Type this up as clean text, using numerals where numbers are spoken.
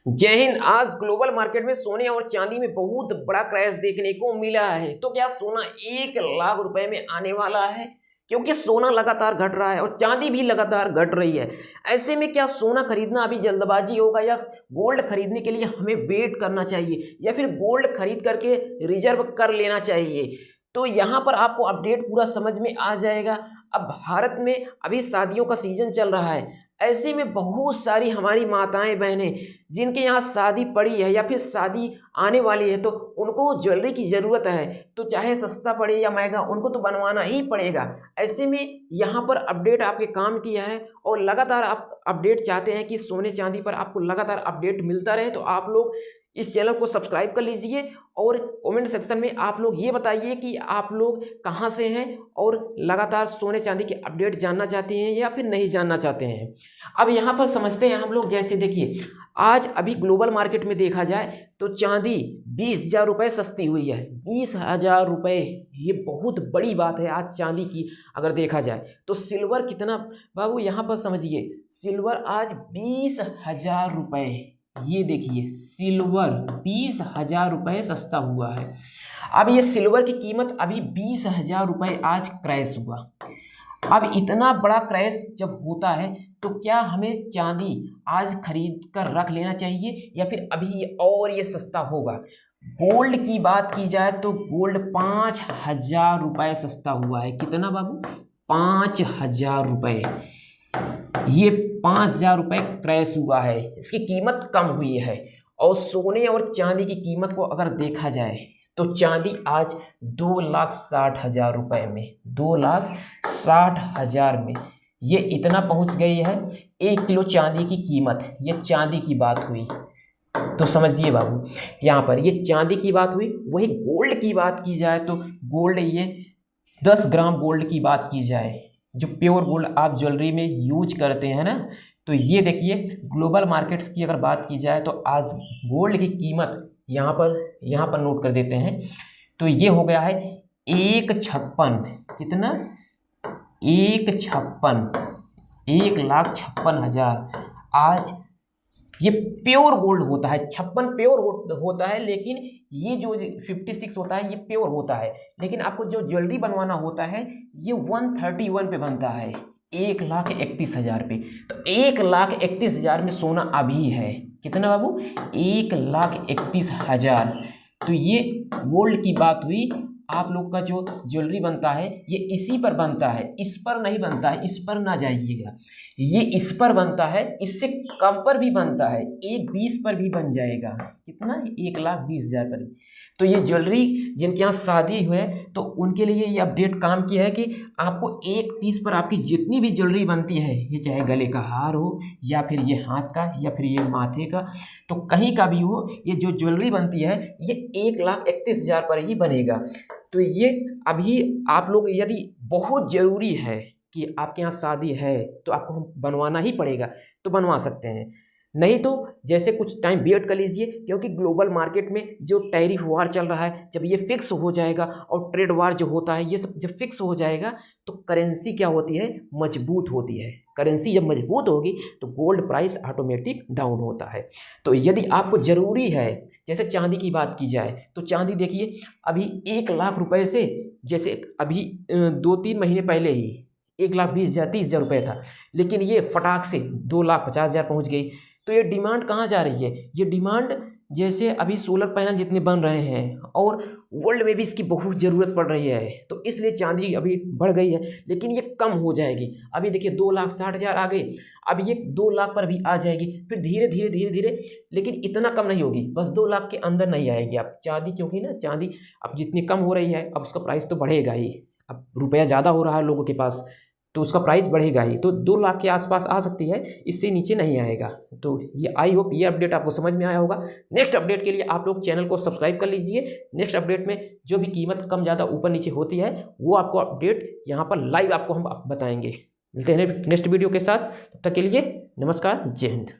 जय हिंद। आज global market में सोने और चांदी में बहुत बड़ा क्रैश देखने को मिला है। तो क्या सोना 1 लाख रुपए में आने वाला है? क्योंकि सोना लगातार घट रहा है और चांदी भी लगातार घट रही है। ऐसे में क्या सोना खरीदना अभी जल्दबाजी होगा या गोल्ड खरीदने के लिए हमें वेट करना चाहिए या फिर गोल्ड खरीद करके रिजर्व कर लेना चाहिए? तो यहाँ पर आपको अपडेट पूरा समझ में आ जाएगा। अब भारत में अभी शादियों का सीजन चल रहा है। ऐसे में बहुत सारी हमारी माताएं बहनें जिनके यहाँ शादी पड़ी है या फिर शादी आने वाली है, तो उनको ज्वेलरी की ज़रूरत है। तो चाहे सस्ता पड़े या महंगा, उनको तो बनवाना ही पड़ेगा। ऐसे में यहाँ पर अपडेट आपके काम किया है और लगातार आप अपडेट चाहते हैं कि सोने चांदी पर आपको लगातार अपडेट मिलता रहे, तो आप लोग इस चैनल को सब्सक्राइब कर लीजिए और कमेंट सेक्शन में आप लोग ये बताइए कि आप लोग कहाँ से हैं और लगातार सोने चांदी के अपडेट जानना चाहते हैं या फिर नहीं जानना चाहते हैं। अब यहाँ पर समझते हैं हम लोग। जैसे देखिए, आज अभी ग्लोबल मार्केट में देखा जाए तो चांदी 20,000 रुपये सस्ती हुई है। 20,000 रुपये, ये बहुत बड़ी बात है आज चांदी की अगर देखा जाए। तो सिल्वर कितना बाबू, यहाँ पर समझिए, सिल्वर आज 20,000 रुपये, ये देखिए सिल्वर 20,000 रुपये सस्ता हुआ है। अब ये सिल्वर की कीमत अभी 20,000 रुपये आज क्रैश हुआ। अब इतना बड़ा क्रैश जब होता है तो क्या हमें चांदी आज खरीद कर रख लेना चाहिए या फिर अभी और ये सस्ता होगा? गोल्ड की बात की जाए तो गोल्ड 5,000 रुपये सस्ता हुआ है। कितना बाबू? 5,000 रुपये। ये 5,000 रुपये क्रैश हुआ है, इसकी कीमत कम हुई है। और सोने और चांदी की कीमत को अगर देखा जाए तो चांदी आज 2,60,000 रुपये में, 2,60,000 में ये इतना पहुंच गई है। 1 किलो चांदी की कीमत, ये चांदी की बात हुई। तो समझिए बाबू, यहाँ पर ये चांदी की बात हुई। वही गोल्ड की बात की जाए तो गोल्ड, ये 10 ग्राम गोल्ड की बात की जाए, जो प्योर गोल्ड आप ज्वेलरी में यूज करते हैं ना, तो ये देखिए ग्लोबल मार्केट्स की अगर बात की जाए तो आज गोल्ड की कीमत यहाँ पर नोट कर देते हैं। तो ये हो गया है 1,56,000। कितना? 1,56,000, 1,56,000। आज ये प्योर गोल्ड होता है। 56 प्योर होता है, लेकिन ये जो 56 होता है ये प्योर होता है। लेकिन आपको जो ज्वेलरी बनवाना होता है ये 131 पे बनता है, 1,31,000 पे। तो 1,31,000 में सोना अभी है। कितना बाबू? 1,31,000। तो ये गोल्ड की बात हुई। आप लोग का जो ज्वेलरी बनता है ये इसी पर बनता है, इस पर नहीं बनता है, इस पर ना जाइएगा। ये इस पर बनता है, इससे कम पर भी बनता है, 1,20 पर भी बन जाएगा। कितना? 1,20,000 पर भी। तो ये ज्वेलरी जिनके यहाँ शादी हुए तो उनके लिए ये अपडेट काम किया है कि आपको 1,30 पर आपकी जितनी भी ज्वेलरी बनती है, ये चाहे गले का हार हो या फिर ये हाथ का या फिर ये माथे का, तो कहीं का भी हो, ये जो ज्वेलरी बनती है ये 1,31,000 पर ही बनेगा। तो ये अभी आप लोग, यदि बहुत ज़रूरी है कि आपके यहाँ शादी है तो आपको बनवाना ही पड़ेगा, तो बनवा सकते हैं। नहीं तो जैसे कुछ टाइम वेट कर लीजिए, क्योंकि ग्लोबल मार्केट में जो टैरिफ वार चल रहा है, जब ये फिक्स हो जाएगा और ट्रेड वार जो होता है ये सब जब फिक्स हो जाएगा तो करेंसी क्या होती है? मजबूत होती है। करेंसी जब मजबूत होगी तो गोल्ड प्राइस ऑटोमेटिक डाउन होता है। तो यदि आपको ज़रूरी है, जैसे चांदी की बात की जाए तो चांदी देखिए अभी 1,00,000 रुपये से, जैसे अभी 2-3 महीने पहले ही 1,20,000 30,000 रुपये था, लेकिन ये फटाक से 2,50,000 पहुँच गई। तो ये डिमांड कहाँ जा रही है? ये डिमांड जैसे अभी सोलर पैनल जितने बन रहे हैं और वर्ल्ड में भी इसकी बहुत ज़रूरत पड़ रही है, तो इसलिए चांदी अभी बढ़ गई है, लेकिन ये कम हो जाएगी। अभी देखिए 2,60,000 आ गई, अब ये 2,00,000 पर भी आ जाएगी, फिर धीरे धीरे, लेकिन इतना कम नहीं होगी, बस 2,00,000 के अंदर नहीं आएगी आप चांदी, क्योंकि ना चांदी अब जितनी कम हो रही है अब उसका प्राइस तो बढ़ेगा ही। अब रुपया ज़्यादा हो रहा है लोगों के पास तो उसका प्राइस बढ़ेगा ही। तो 2,00,000 के आसपास आ सकती है, इससे नीचे नहीं आएगा। तो ये आई होप ये अपडेट आपको समझ में आया होगा। नेक्स्ट अपडेट के लिए आप लोग चैनल को सब्सक्राइब कर लीजिए। नेक्स्ट अपडेट में जो भी कीमत कम ज़्यादा ऊपर नीचे होती है वो आपको अपडेट यहाँ पर लाइव आपको हम बताएंगे। मिलते हैं नेक्स्ट वीडियो के साथ, तब तक के लिए नमस्कार, जय हिंद।